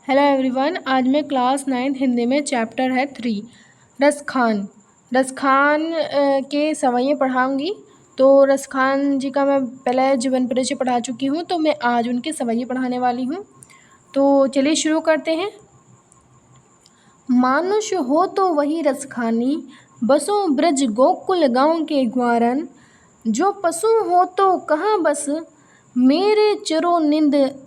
Hello everyone. आज मैं class 9 Hindi में चैप्टर है 3 रसखान। रसखान के सवैये पढ़ाऊँगी। तो रसखान जी का मैं पहले जीवन परिचय पढ़ा चुकी हूँ, तो मैं आज उनके सवैये पढ़ाने वाली हूँ। तो चलिए शुरू करते हैं। मानुष हो तो वही रसखानी, बसो ब्रज गोकुल गाँव के ग्वारन। जो पशु हो तो कहाँ बस, मेरे चरो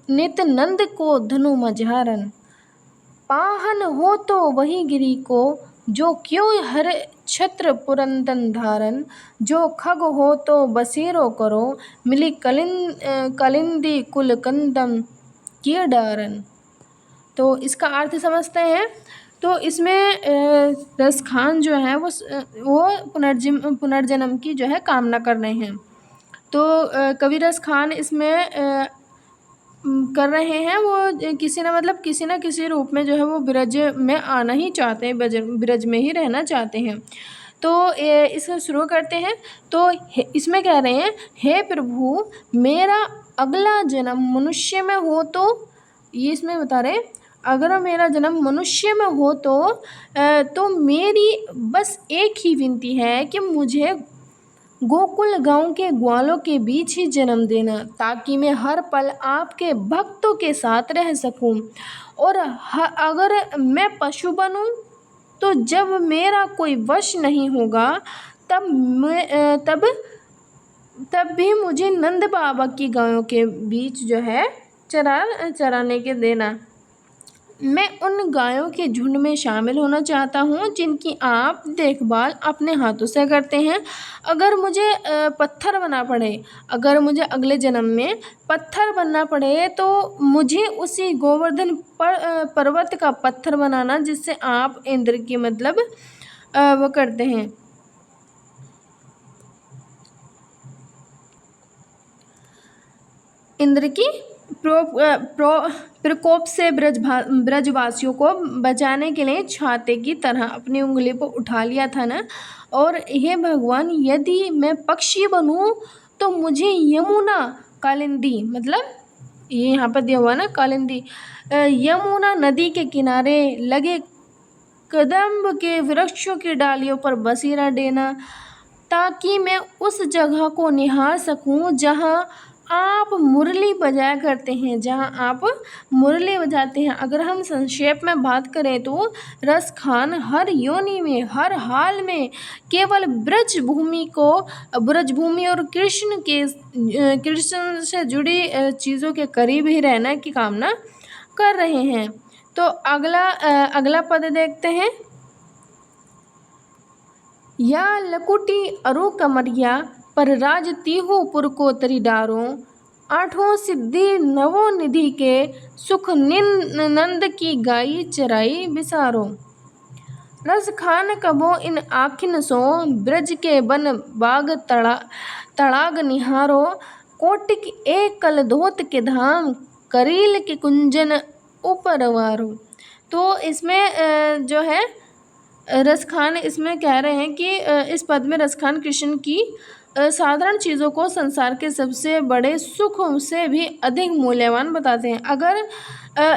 नित नंद को धनु मझारन। पाहन हो तो वही गिरी को, जो क्यों हर छत्र पुरंदन धारन। जो खग हो तो बसेरो करो, मिली कलिंदी कुल कंदम किए डारन। तो इसका अर्थ समझते हैं। तो इसमें रसखान जो है वो पुनर्जन्म की जो है कामना कर रहे हैं। तो कवि रसखान इसमें कर रहे हैं, वो किसी न किसी रूप में जो है वो ब्रज में आना ही चाहते हैं, ब्रज में ही रहना चाहते हैं। तो इसको शुरू करते हैं। तो इसमें कह रहे हैं, हे प्रभु मेरा अगला जन्म मनुष्य में हो तो, ये इसमें बता रहे हैं, अगर मेरा जन्म मनुष्य में हो तो मेरी बस एक ही विनती है कि मुझे गोकुल गांव के ग्वालों के बीच ही जन्म देना, ताकि मैं हर पल आपके भक्तों के साथ रह सकूं। और अगर मैं पशु बनूं तो जब मेरा कोई वश नहीं होगा तब भी मुझे नंद बाबा की गायों के बीच जो है चराने के देना। मैं उन गायों के झुंड में शामिल होना चाहता हूँ जिनकी आप देखभाल अपने हाथों से करते हैं। अगर मुझे पत्थर बनना पड़े, अगर मुझे अगले जन्म में पत्थर बनना पड़े तो मुझे उसी गोवर्धन पर्वत का पत्थर बनाना, जिससे आप इंद्र की वो करते हैं, इंद्र की प्रकोप से ब्रजवासियों को बचाने के लिए छाते की तरह अपनी उंगली पर उठा लिया था ना। और हे भगवान, यदि मैं पक्षी बनूं तो मुझे यमुना कालिंदी, ये यहाँ पर दिया हुआ ना कालिंदी, यमुना नदी के किनारे लगे कदम्ब के वृक्षों की डालियों पर बसेरा देना, ताकि मैं उस जगह को निहार सकूं जहां आप मुरली बजाया करते हैं, जहां आप मुरली बजाते हैं। अगर हम संक्षेप में बात करें तो रसखान हर योनि में, हर हाल में केवल ब्रज भूमि और कृष्ण से जुड़ी चीज़ों के करीब ही रहने की कामना कर रहे हैं। तो अगला पद देखते हैं। या लकुटी अरु कमरिया, पर राज तीहु पुर को तरी डारो। आठों सिद्धि नवो निधि के, सुख नंद की गाई चराई बिसारो। रसखान कबो इन आखिन सो, ब्रज के बन बाग तड़ाग निहारो। कोटिक एक कल धोत के धाम, करील के कुंजन उपरवारो। तो इसमें जो है रसखान इसमें कह रहे हैं कि इस पद में रसखान कृष्ण की साधारण चीज़ों को संसार के सबसे बड़े सुख से भी अधिक मूल्यवान बताते हैं। अगर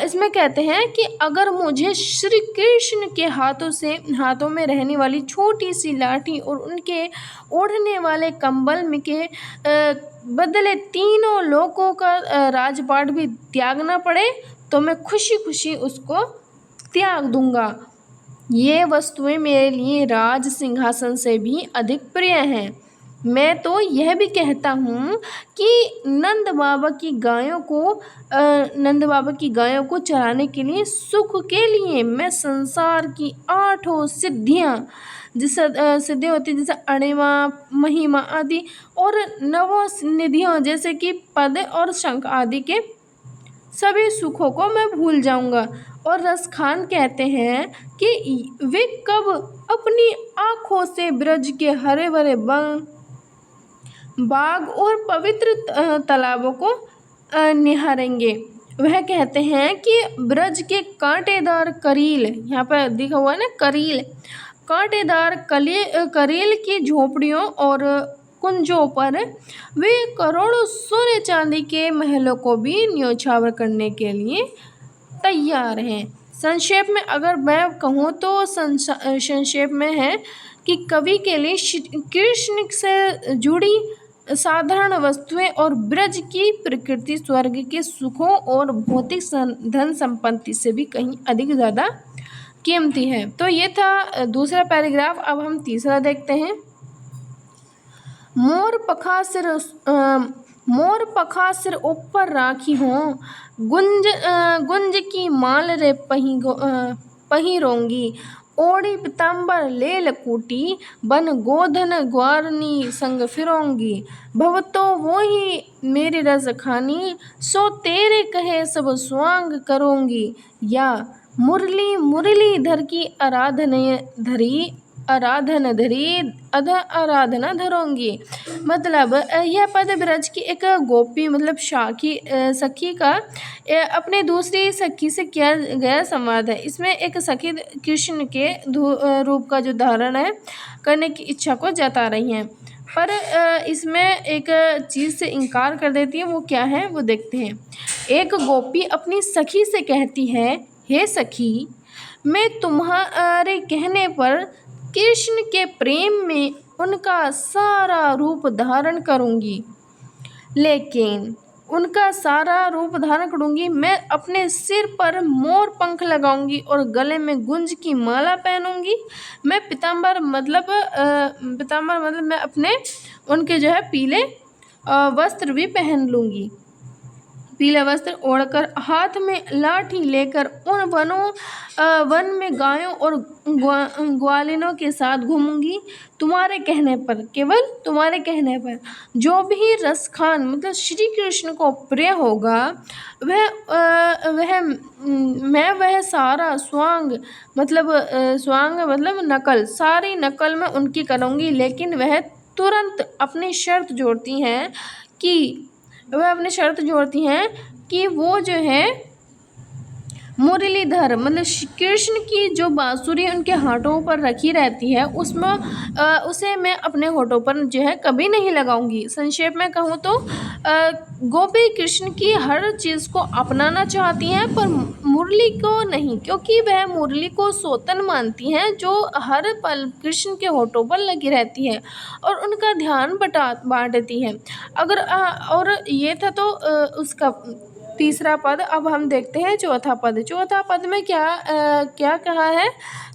इसमें कहते हैं कि अगर मुझे श्री कृष्ण के हाथों में रहने वाली छोटी सी लाठी और उनके ओढ़ने वाले कंबल में के बदले तीनों लोकों का राजपाट भी त्यागना पड़े तो मैं खुशी खुशी उसको त्याग दूंगा। ये वस्तुएं मेरे लिए राज सिंहासन से भी अधिक प्रिय हैं। मैं तो यह भी कहता हूँ कि नंद बाबा की गायों को चराने के लिए, सुख के लिए मैं संसार की 8 सिद्धियाँ, जैसे सिद्धियाँ होती हैं जैसे अणिमा, महिमा आदि, और 9 निधियों जैसे कि पद और शंख आदि के सभी सुखों को मैं भूल जाऊंगा। और रसखान कहते हैं कि वे कब अपनी आँखों से ब्रज के हरे भरे बाग और पवित्र तालाबों को निहारेंगे। वह कहते हैं कि ब्रज के कांटेदार करील, यहाँ पर दिखा हुआ है ना करील, कांटेदार करील की झोपड़ियों और कुंजों पर वे करोड़ों सोने चांदी के महलों को भी न्योछावर करने के लिए तैयार हैं। संक्षेप में अगर मैं कहूँ तो संक्षेप में है कि कवि के लिए कृष्ण से जुड़ी साधारण वस्तुएं और ब्रज की प्रकृति स्वर्ग के सुखों और भौतिक धन संपत्ति से भी कहीं अधिक ज़्यादा कीमती है। तो ये था दूसरा पैराग्राफ। अब हम तीसरा देखते हैं। मोर पखा सिर ऊपर राखी हो, गुंज की माल रे पहिरोंगी, ओढ़ी पीताम्बर ले लकूटी, बन गोधन ग्वारनी संग फिरोंगी, भव तो वो ही मेरी रस खानी, सो तेरे कहे सब स्वांग करोंगी, या मुरलीधर की आराधना धरोंगी। मतलब यह पद ब्रज की एक गोपी मतलब सखी का अपने दूसरी सखी से किया गया संवाद है। इसमें एक सखी कृष्ण के रूप का जो धारण है करने की इच्छा को जता रही हैं, पर इसमें एक चीज़ से इनकार कर देती है। वो क्या है वो देखते हैं। एक गोपी अपनी सखी से कहती है, हे सखी, मैं तुम्हारे कहने पर कृष्ण के प्रेम में उनका सारा रूप धारण करूंगी, लेकिन उनका सारा रूप धारण करूंगी, मैं अपने सिर पर मोर पंख लगाऊंगी और गले में गुंज की माला पहनूंगी। मैं पीताम्बर मतलब मैं अपने उनके जो है पीले वस्त्र भी पहन लूँगी, पीला वस्त्र ओढ़कर, हाथ में लाठी लेकर उन वन में गायों और ग्वालिनों के साथ घूमूंगी। तुम्हारे कहने पर, केवल तुम्हारे कहने पर, जो भी रसखान मतलब श्री कृष्ण को प्रिय होगा वह सारा स्वांग मतलब नकल, सारी नकल मैं उनकी करूँगी। लेकिन वह तुरंत अपनी शर्त जोड़ती हैं कि वो जो है मुरलीधर मतलब कृष्ण की जो बांसुरी उनके हाथों पर रखी रहती है उसे मैं अपने होठों पर जो है कभी नहीं लगाऊंगी। संक्षेप में कहूँ तो गोपी कृष्ण की हर चीज़ को अपनाना चाहती हैं पर मुरली को नहीं, क्योंकि वह मुरली को सौतन मानती हैं जो हर पल कृष्ण के होठों पर लगी रहती है और उनका ध्यान बांटती है। और ये था तो उसका तीसरा पद। अब हम देखते हैं चौथा पद में क्या कहा है।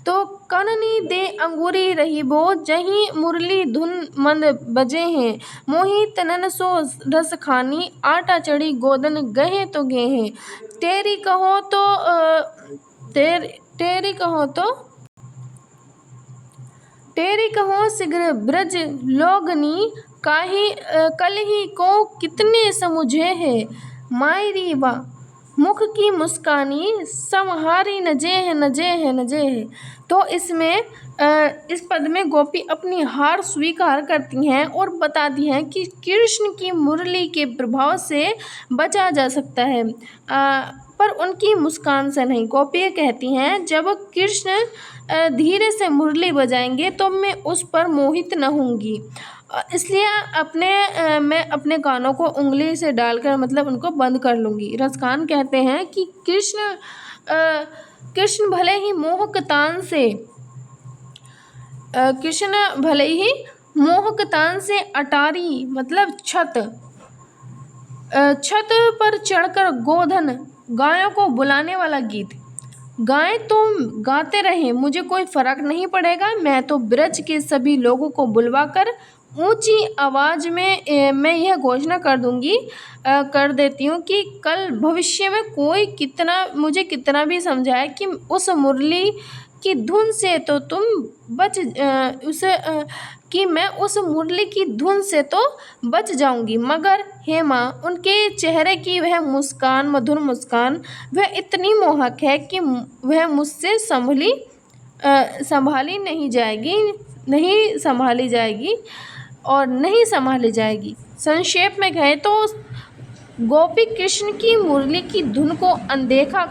तो कननी दे अंगूरी रही बो, जहीं मुरली धुन मंद बजे हैं, मोही तनन सो रस खानी, आटा चढ़ी गोदन गहे तो गेहे, तेरी कहो शीघ्र ब्रज लोगनी, कल ही को कितने समुझे है, मायरी वा मुख की मुस्कानी, संहारी नजे है। तो इसमें इस पद में गोपी अपनी हार स्वीकार करती हैं और बताती हैं कि कृष्ण की मुरली के प्रभाव से बचा जा सकता है, पर उनकी मुस्कान से नहीं। गोपी कहती हैं, जब कृष्ण धीरे से मुरली बजाएंगे तो मैं उस पर मोहित न होंगी, इसलिए मैं अपने कानों को उंगली से डालकर मतलब उनको बंद कर लूँगी। रसखान कहते हैं कि कृष्ण भले ही मोहकतान से अटारी मतलब छत पर चढ़कर गोधन गायों को बुलाने वाला गीत गाएं तो गाते रहें, मुझे कोई फर्क नहीं पड़ेगा। मैं तो ब्रज के सभी लोगों को बुलवाकर ऊंची आवाज़ में मैं यह घोषणा कर देती हूँ कि कल भविष्य में कोई कितना भी समझाए कि उस मुरली की धुन से तो मैं उस मुरली की धुन से तो बच जाऊंगी, मगर हे माँ, उनके चेहरे की वह मुस्कान, मधुर मुस्कान, वह इतनी मोहक है कि वह मुझसे संभाली नहीं संभाली जाएगी। संक्षेप में कहें तो गोपी कृष्ण की मुरली की धुन को अनदेखा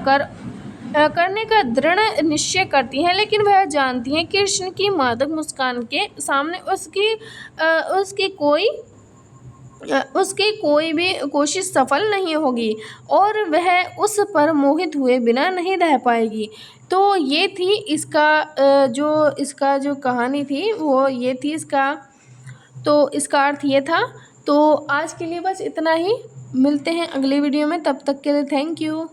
करने का दृढ़ निश्चय करती हैं, लेकिन वह जानती हैं कृष्ण की मादक मुस्कान के सामने उसकी कोई उसकी कोई भी कोशिश सफल नहीं होगी और वह उस पर मोहित हुए बिना नहीं रह पाएगी। तो ये थी इसका इसका जो कहानी थी वो ये थी इसका। तो इसका अर्थ ये था। तो आज के लिए बस इतना ही। मिलते हैं अगले वीडियो में, तब तक के लिए थैंक यू।